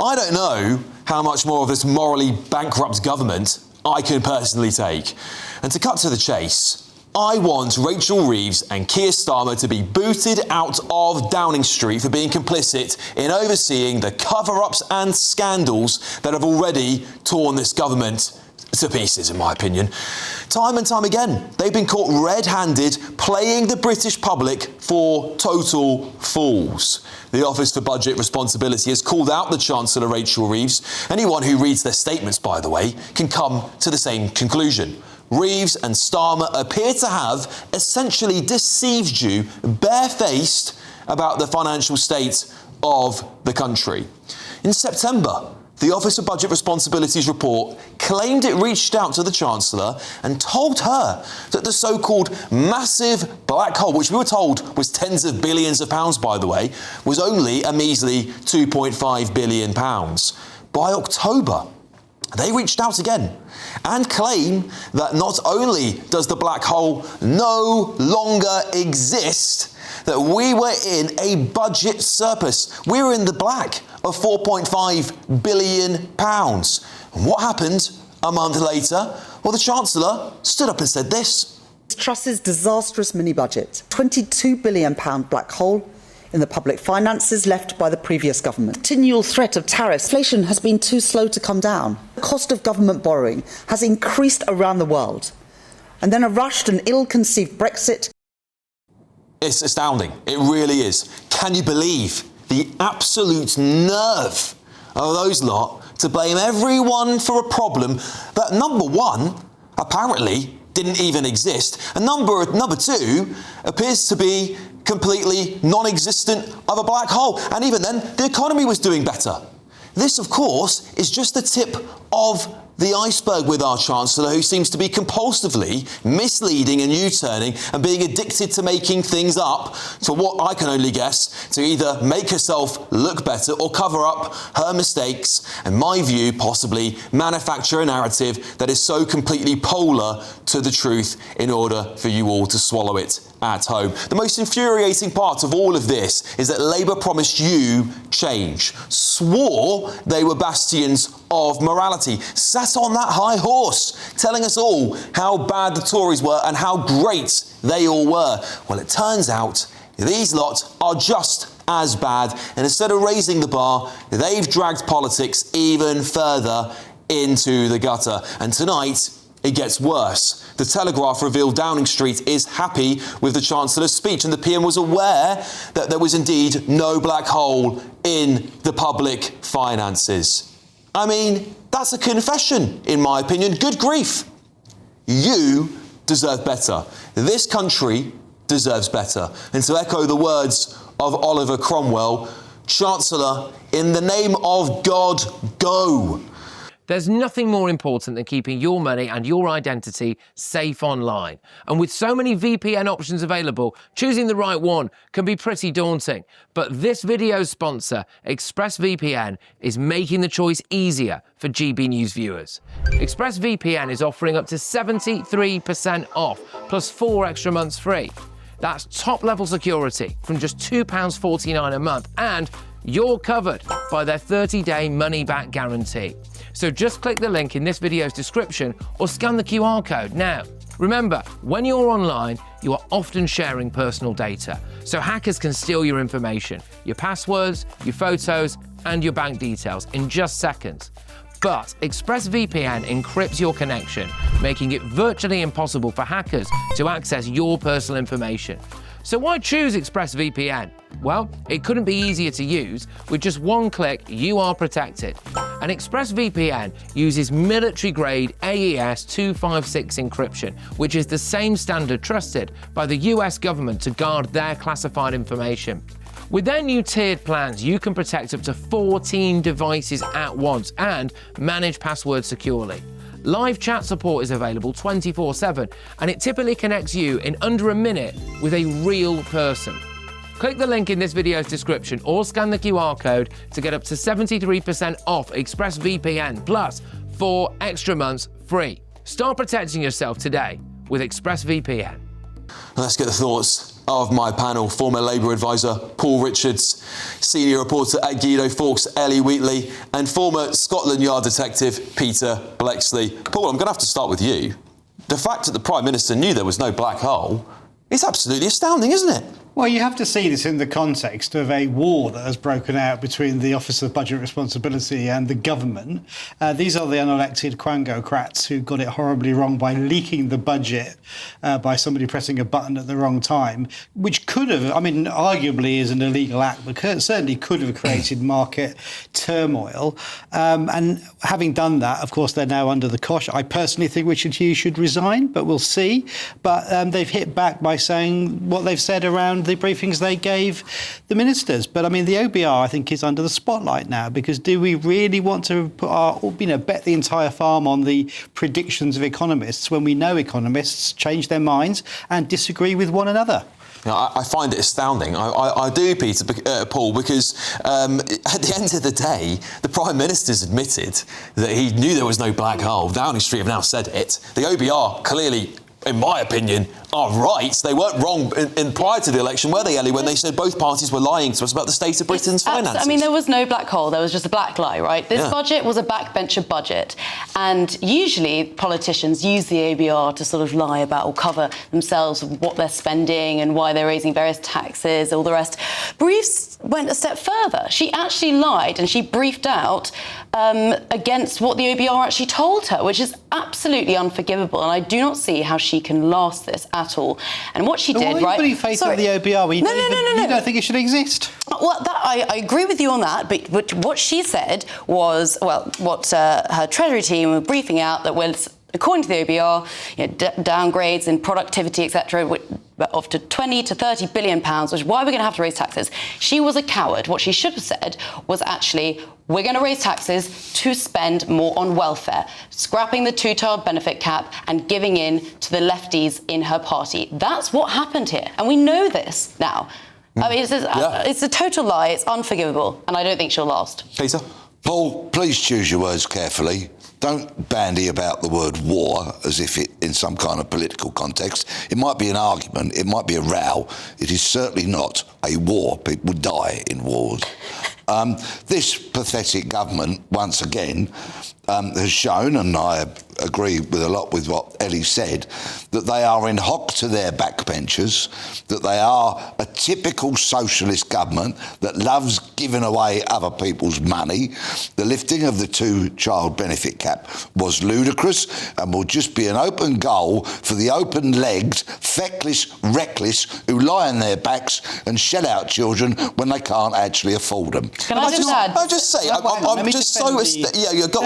I don't know how much more of this morally bankrupt government I can personally take. And to cut to the chase, I want Rachel Reeves and Keir Starmer to be booted out of Downing Street for being complicit in overseeing the cover-ups and scandals that have already torn this government to pieces, in my opinion. Time and time again, they've been caught red-handed playing the British public for total fools. The Office for Budget Responsibility has called out the Chancellor, Rachel Reeves. Anyone who reads their statements, by the way, can come to the same conclusion. Reeves and Starmer appear to have essentially deceived you barefaced about the financial state of the country. In September, the Office of Budget Responsibility's report claimed it reached out to the Chancellor and told her that the so-called massive black hole, which we were told was tens of billions of pounds, by the way, was only a measly £2.5 billion. By October, they reached out again and claim that not only does the black hole no longer exist, that we were in a budget surplus. We were in the black of £4.5 billion. And what happened a month later? Well, the Chancellor stood up and said this. Truss's disastrous mini-budget, £22 billion black hole in the public finances left by the previous government. Continual threat of tariffs. Inflation has been too slow to come down. The cost of government borrowing has increased around the world. And then a rushed and ill-conceived Brexit. It's astounding. It really is. Can you believe the absolute nerve of those lot to blame everyone for a problem that, number one, apparently didn't even exist, and number two appears to be completely non-existent of a black hole. And even then, the economy was doing better. This, of course, is just the tip of the iceberg with our Chancellor, who seems to be compulsively misleading and U-turning and being addicted to making things up to what I can only guess to either make herself look better or cover up her mistakes, and my view, possibly manufacture a narrative that is so completely polar to the truth in order for you all to swallow it at home. The most infuriating part of all of this is that Labour promised you change, swore they were bastions of morality, sat on that high horse, telling us all how bad the Tories were and how great they all were. Well, it turns out these lot are just as bad, and instead of raising the bar, they've dragged politics even further into the gutter. And tonight, it gets worse. The Telegraph revealed Downing Street is happy with the Chancellor's speech, and the PM was aware that there was indeed no black hole in the public finances. I mean, that's a confession, in my opinion. Good grief. You deserve better. This country deserves better. And to echo the words of Oliver Cromwell, Chancellor, in the name of God, go. There's nothing more important than keeping your money and your identity safe online. And with so many VPN options available, choosing the right one can be pretty daunting. But this video's sponsor, ExpressVPN, is making the choice easier for GB News viewers. ExpressVPN is offering up to 73% off, plus 4 extra months free. That's top-level security from just £2.49 a month, and you're covered by their 30-day money-back guarantee. So just click the link in this video's description or scan the QR code now. Remember, when you're online, you are often sharing personal data, so hackers can steal your information, your passwords, your photos, and your bank details in just seconds. But ExpressVPN encrypts your connection, making it virtually impossible for hackers to access your personal information. So why choose ExpressVPN? Well, it couldn't be easier to use. With just one click, you are protected. And ExpressVPN uses military-grade AES 256 encryption, which is the same standard trusted by the US government to guard their classified information. With their new tiered plans, you can protect up to 14 devices at once and manage passwords securely. Live chat support is available 24/7, and it typically connects you in under a minute with a real person. Click the link in this video's description or scan the QR code to get up to 73% off ExpressVPN plus 4 extra months free. Start protecting yourself today with ExpressVPN. Let's get the thoughts of my panel, former Labour advisor Paul Richards, senior reporter at Guido Fawkes, Ellie Wheatley, and former Scotland Yard detective Peter Blexley. Paul, I'm going to have to start with you. The fact that the Prime Minister knew there was no black hole is absolutely astounding, isn't it? Well, you have to see this in the context of a war that has broken out between the Office of Budget Responsibility and the government. These are the unelected Quangocrats who got it horribly wrong by leaking the budget by somebody pressing a button at the wrong time, which could have, I mean, arguably is an illegal act, but certainly could have created market turmoil. And having done that, of course, they're now under the cosh. I personally think Richard Hughes should resign, but we'll see. But they've hit back by saying what they've said around the briefings they gave the ministers. But I mean, the OBR, I think, is under the spotlight now, because do we really want to put our, bet the entire farm on the predictions of economists when we know economists change their minds and disagree with one another? I find it astounding. I do, Peter, Paul, because at the end of the day, the Prime Minister's admitted that he knew there was no black hole. Downing Street have now said it. The OBR clearly, in my opinion, are right. They weren't wrong in prior to the election, were they, Ellie, when they said both parties were lying to us about the state of Britain's finances? I mean, there was no black hole. There was just a black lie, right? This budget was a backbencher budget. And usually politicians use the ABR to sort of lie about or cover themselves what they're spending and why they're raising various taxes, all the rest. Reeves went a step further. She actually lied and she briefed out against what the OBR actually told her, which is absolutely unforgivable. And I do not see how she can last this at all. And what she did, why are you putting faith in the OBR when you don't think it should exist? Well, I agree with you on that, but what she said was, well, what her Treasury team were briefing out that was, according to the OBR, downgrades in productivity, etc., of to 20 to 30 billion pounds, which is why we're going to have to raise taxes. She was a coward. What she should have said was actually, we're going to raise taxes to spend more on welfare, scrapping the two-child benefit cap and giving in to the lefties in her party. That's what happened here. And we know this now. I mean, it's a total lie. It's unforgivable. And I don't think she'll last. Peter? Paul, please choose your words carefully. Don't bandy about the word war as if it in some kind of political context. It might be an argument, it might be a row. It is certainly not a war. People die in wars. This pathetic government, once again, has shown, and I agree with a lot with what Ellie said, that they are in hock to their backbenchers, that they are a typical socialist government that loves giving away other people's money. The lifting of the two-child benefit cap was ludicrous and will just be an open goal for the open-legged, feckless, reckless who lie on their backs and shell out children when they can't actually afford them. Can I just add? I'll just say, I'm just so...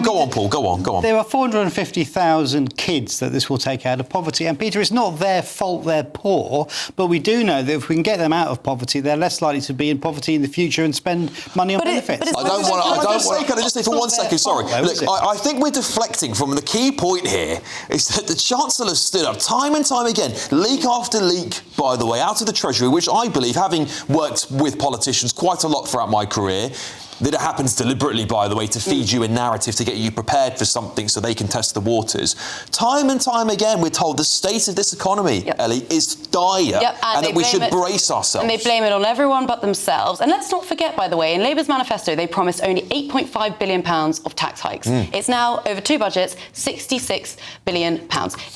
Go on, Paul, go on. There are 450,000 kids that this will take out of poverty. And, Peter, it's not their fault they're poor, but we do know that if we can get them out of poverty, they're less likely to be in poverty in the future and spend money on benefits. Can I just say for 1 second, sorry. Look, I think we're deflecting from the key point here is that the Chancellor stood up time and time again, leak after leak, by the way, out of the Treasury, which I believe, having worked with politicians quite a lot throughout my career, that it happens deliberately, by the way, to feed you a narrative, to get you prepared for something so they can test the waters. Time and time again, we're told the state of this economy, Ellie, is dire, and that we should brace ourselves. And they blame it on everyone but themselves. And let's not forget, by the way, in Labour's manifesto, they promised only £8.5 billion of tax hikes. It's now, over two budgets, £66 billion.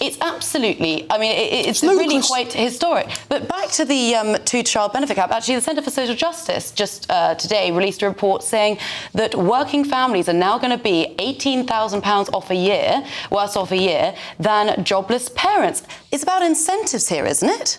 It's absolutely, I mean, it's really quite historic. But back to the two-child benefit cap, actually, the Centre for Social Justice just today released a report saying that working families are now going to be £18,000 off a year, worse off a year, than jobless parents. It's about incentives here, isn't it?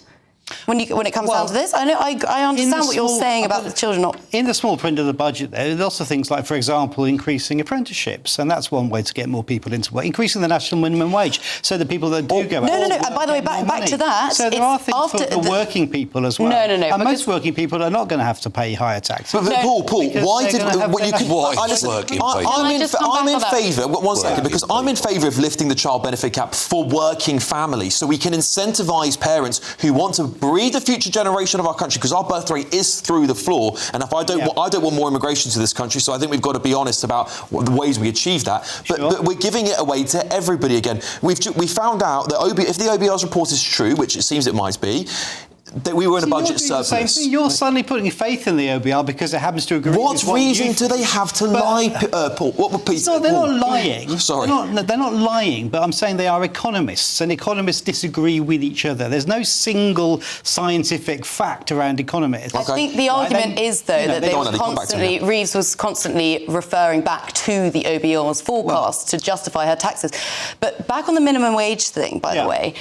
When it comes down to this, I understand what you're saying about the children not... In the small print of the budget, there are lots of things like, for example, increasing apprenticeships, and that's one way to get more people into work. Increasing the national minimum wage, so the people that do go out... No. And by the way, back to that... So there are things for the working people as well. No. And most working people are not going to have to pay higher taxes. But Paul, why did... I'm in favour... One second, because I'm in favour of lifting the child benefit cap for working families, so we can incentivise parents who want to breed the future generation of our country, because our birth rate is through the floor, and if I don't want more immigration to this country, so I think we've got to be honest about the ways we achieve that. But we're giving it away to everybody again. We found out that if the OBR's report is true, which it seems it might be, that we were in a budget you're doing the surplus. same thing. You're suddenly putting faith in the OBR because it happens to agree What with what reason you do they have to lie, Paul? What would Peter? So they're not lying. Sorry. They're not lying, but I'm saying they are economists, and economists disagree with each other. There's no single scientific fact around economists. I think the argument is, though, that they were constantly, Reeves was constantly referring back to the OBR's forecast to justify her taxes. But back on the minimum wage thing, by the way,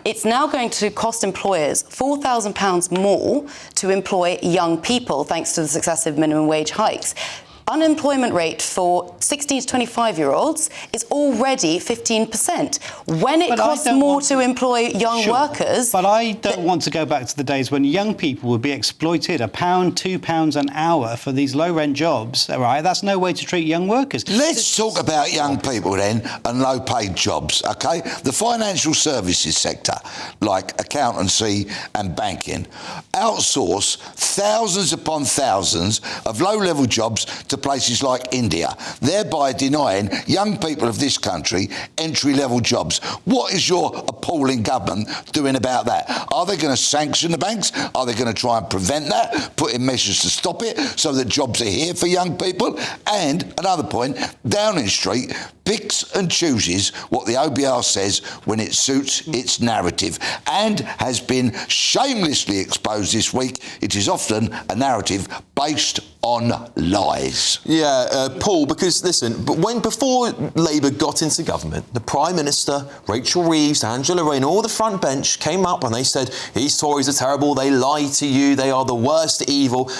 it's now going to cost employers £4,000 more to employ young people thanks to the successive minimum wage hikes. Unemployment rate for 16 to 25-year-olds is already 15%. When it costs more to employ young workers... But I don't want to go back to the days when young people would be exploited £1, £2 an hour for these low-rent jobs, all right? That's no way to treat young workers. Let's talk about young people then and low-paid jobs, OK? The financial services sector, like accountancy and banking, outsource thousands upon thousands of low-level jobs to places like India, thereby denying young people of this country entry-level jobs. What is your appalling government doing about that? Are they going to sanction the banks? Are they going to try and prevent that, put in measures to stop it so that jobs are here for young people? And another point, Downing Street picks and chooses what the OBR says when it suits its narrative and has been shamelessly exposed this week. It is often a narrative based on lies. Yeah, Paul, because listen, but before Labour got into government, the Prime Minister, Rachel Reeves, Angela Rayner, all the front bench came up and they said, these Tories are terrible, they lie to you, they are the worst evil.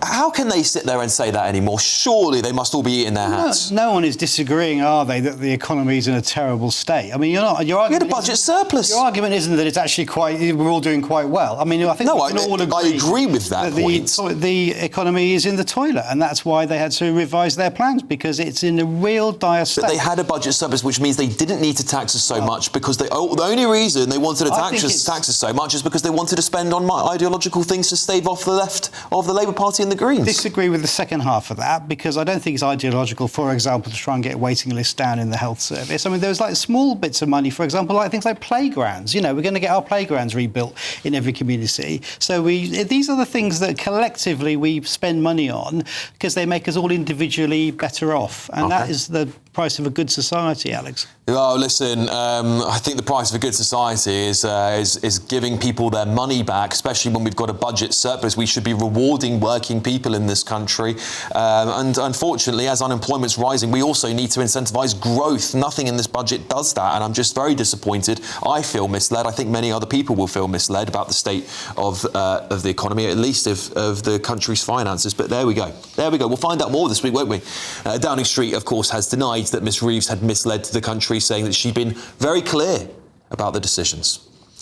How can they sit there and say that anymore? Surely they must all be eating their hats. No one is disagreeing, are they, that the economy is in a terrible state? I mean, you're not. Your argument we had a budget surplus. Your argument isn't that it's actually we're all doing quite well. I mean, I think we can all agree. I agree with that point. The economy is in the toilet, and that's why they had to revise their plans, because it's in a real dire state. But they had a budget surplus, which means they didn't need to tax us so much, because the only reason they wanted to tax us so much is because they wanted to spend on ideological things to stave off the left of the Labour Party and the Greens. Disagree with the second half of that, because I don't think it's ideological, for example, to try and get waiting lists down in the health service. I mean, there's like small bits of money, for example, like things like playgrounds. You know, we're going to get our playgrounds rebuilt in every community. So these are the things that collectively we spend money on because they make us all individually better off. And that is the price of a good society, Alex. Oh, listen, I think the price of a good society is giving people their money back, especially when we've got a budget surplus. We should be rewarding working people in this country. And unfortunately, as unemployment's rising, we also need to incentivise growth. Nothing in this budget does that, and I'm just very disappointed. I feel misled. I think many other people will feel misled about the state of the economy, at least of the country's finances. But there we go. There we go. We'll find out more this week, won't we? Downing Street, of course, has denied that Miss Reeves had misled the country, saying that she'd been very clear about the decisions.